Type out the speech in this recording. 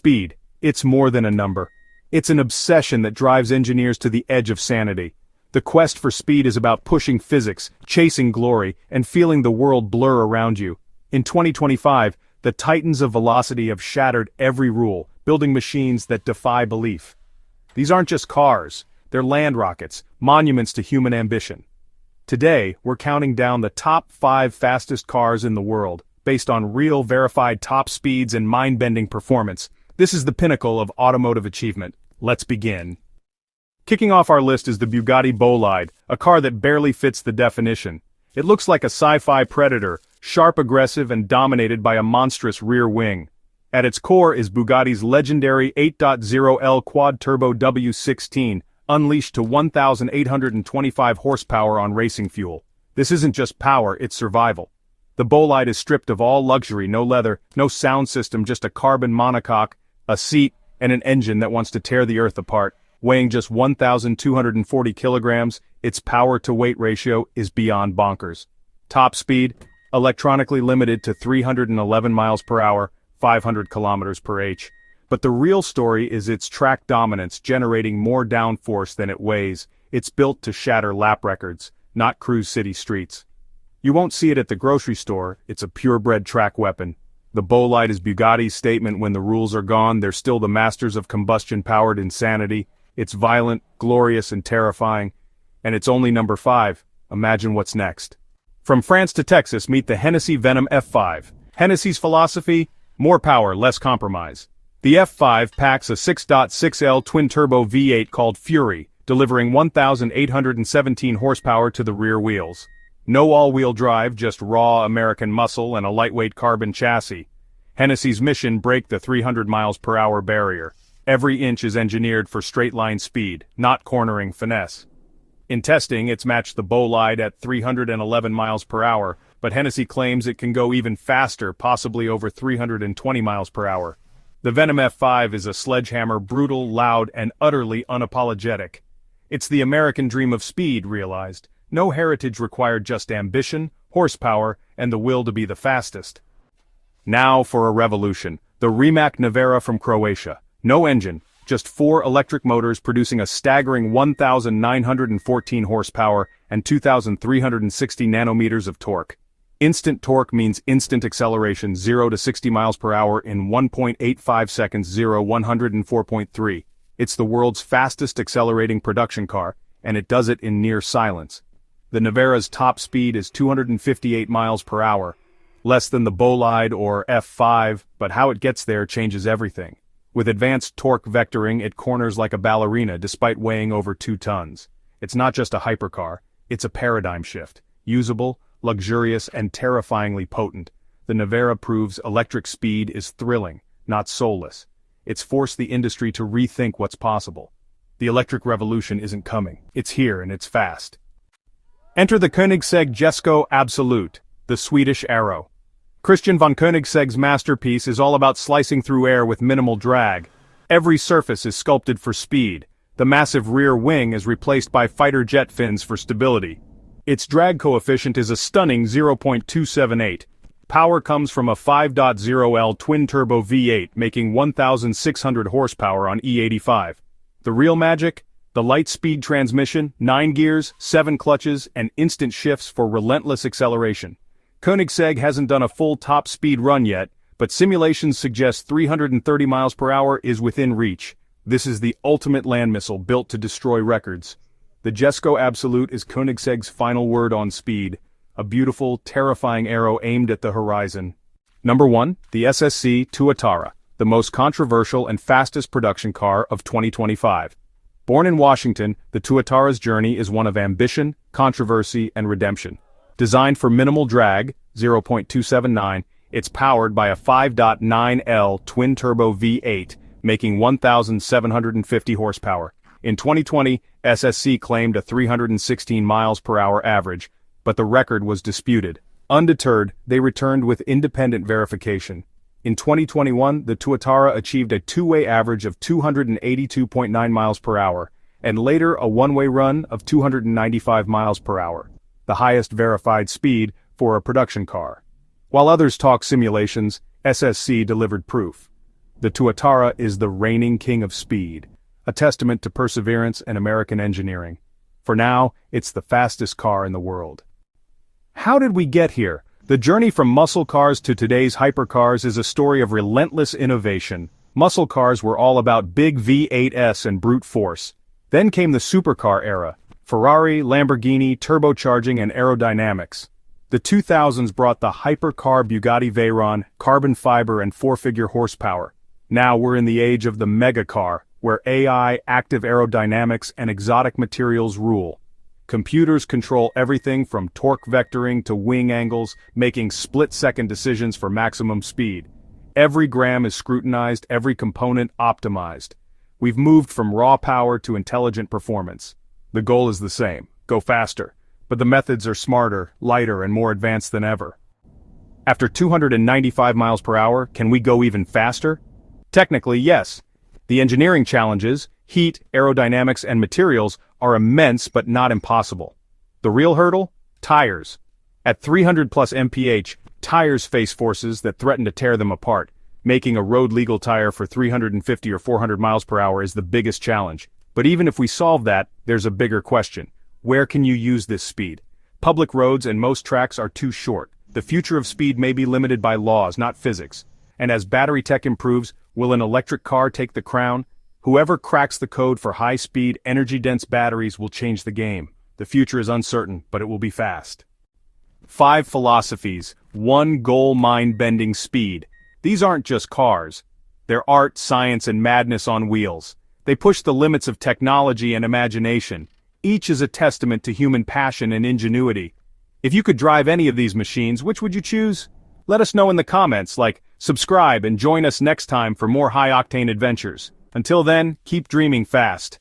Speed. It's more than a number. It's an obsession that drives engineers to the edge of sanity. The quest for speed is about pushing physics, chasing glory, and feeling the world blur around you. In 2025, the titans of velocity have shattered every rule, building machines that defy belief. These aren't just cars, they're land rockets, monuments to human ambition. Today, we're counting down the top 5 fastest cars in the world, based on real verified top speeds and mind-bending performance. This is the pinnacle of automotive achievement. Let's begin. Kicking off our list is the Bugatti Bolide, a car that barely fits the definition. It looks like a sci-fi predator, sharp, aggressive, and dominated by a monstrous rear wing. At its core is Bugatti's legendary 8.0L quad-turbo W16, unleashed to 1,825 horsepower on racing fuel. This isn't just power, it's survival. The Bolide is stripped of all luxury, no leather, no sound system, just a carbon monocoque, a seat, and an engine that wants to tear the earth apart. Weighing just 1,240 kilograms, its power-to-weight ratio is beyond bonkers. Top speed, electronically limited to 311 miles per hour, 500 kilometers per h. But the real story is its track dominance, generating more downforce than it weighs. It's built to shatter lap records, not cruise city streets. You won't see it at the grocery store, it's a purebred track weapon. The Bolide is Bugatti's statement: when the rules are gone, they're still the masters of combustion-powered insanity. It's violent, glorious, and terrifying. And it's only number 5. Imagine what's next. From France to Texas, meet the Hennessy Venom F5. Hennessy's philosophy? More power, less compromise. The F5 packs a 6.6L twin-turbo V8 called Fury, delivering 1,817 horsepower to the rear wheels. No all-wheel drive, just raw American muscle and a lightweight carbon chassis. Hennessy's mission: break the 300 miles per hour barrier. Every inch is engineered for straight-line speed, not cornering finesse. In testing, it's matched the Bolide at 311 miles per hour, but Hennessy claims it can go even faster, possibly over 320 miles per hour. The Venom F5 is a sledgehammer, brutal, loud, and utterly unapologetic. It's the American dream of speed realized. No heritage required, just ambition, horsepower, and the will to be the fastest. Now for a revolution. The Rimac Nevera from Croatia. No engine, just 4 electric motors producing a staggering 1,914 horsepower and 2,360 nanometers of torque. Instant torque means instant acceleration, 0 to 60 miles per hour in 1.85 seconds, 0-104.3. It's the world's fastest accelerating production car, and it does it in near silence. The Nevera's top speed is 258 miles per hour, less than the Bolide or F5, but how it gets there changes everything. With advanced torque vectoring, it corners like a ballerina despite weighing over 2 tons. It's not just a hypercar, it's a paradigm shift. Usable, luxurious, and terrifyingly potent. The Nevera proves electric speed is thrilling, not soulless. It's forced the industry to rethink what's possible. The electric revolution isn't coming. It's here and it's fast. Enter the Koenigsegg Jesko Absolute, the Swedish Arrow. Christian von Koenigsegg's masterpiece is all about slicing through air with minimal drag. Every surface is sculpted for speed. The massive rear wing is replaced by fighter jet fins for stability. Its drag coefficient is a stunning 0.278. Power comes from a 5.0L twin-turbo V8 making 1,600 horsepower on E85. The real magic? The light-speed transmission, 9 gears, 7 clutches, and instant shifts for relentless acceleration. Koenigsegg hasn't done a full top speed run yet, but simulations suggest 330 miles per hour is within reach. This is the ultimate land missile built to destroy records. The Jesko Absolute is Koenigsegg's final word on speed, a beautiful, terrifying arrow aimed at the horizon. Number 1, the SSC Tuatara, the most controversial and fastest production car of 2025. Born in Washington, the Tuatara's journey is one of ambition, controversy, and redemption. Designed for minimal drag, 0.279, it's powered by a 5.9L twin-turbo V8, making 1,750 horsepower. In 2020, SSC claimed a 316 miles per hour average, but the record was disputed. Undeterred, they returned with independent verification. In 2021, the Tuatara achieved a two-way average of 282.9 miles per hour, and later a one-way run of 295 miles per hour. The highest verified speed for a production car. While others talk simulations, SSC delivered proof. The Tuatara is the reigning king of speed, a testament to perseverance and American engineering. For now, it's the fastest car in the world. How did we get here? The journey from muscle cars to today's hypercars is a story of relentless innovation. Muscle cars were all about big V8s and brute force. Then came the supercar era: Ferrari, Lamborghini, turbocharging and aerodynamics. The 2000s brought the hypercar Bugatti Veyron, carbon fiber and four-figure horsepower. Now we're in the age of the megacar, where AI, active aerodynamics and exotic materials rule. Computers control everything from torque vectoring to wing angles, making split-second decisions for maximum speed. Every gram is scrutinized, every component optimized. We've moved from raw power to intelligent performance. The goal is the same: go faster. But the methods are smarter, lighter, and more advanced than ever. After 295 miles per hour, can we go even faster? Technically, yes. The engineering challenges, heat, aerodynamics, and materials, are immense but not impossible. The real hurdle? Tires. At 300 plus mph, tires face forces that threaten to tear them apart. Making a road-legal tire for 350 or 400 miles per hour is the biggest challenge. But even if we solve that, there's a bigger question. Where can you use this speed? Public roads and most tracks are too short. The future of speed may be limited by laws, not physics. And as battery tech improves, will an electric car take the crown? Whoever cracks the code for high-speed, energy-dense batteries will change the game. The future is uncertain, but it will be fast. 5 philosophies, 1 goal: mind-bending speed. These aren't just cars. They're art, science, and madness on wheels. They push the limits of technology and imagination. Each is a testament to human passion and ingenuity. If you could drive any of these machines, which would you choose? Let us know in the comments, subscribe and join us next time for more high-octane adventures. Until then, keep dreaming fast.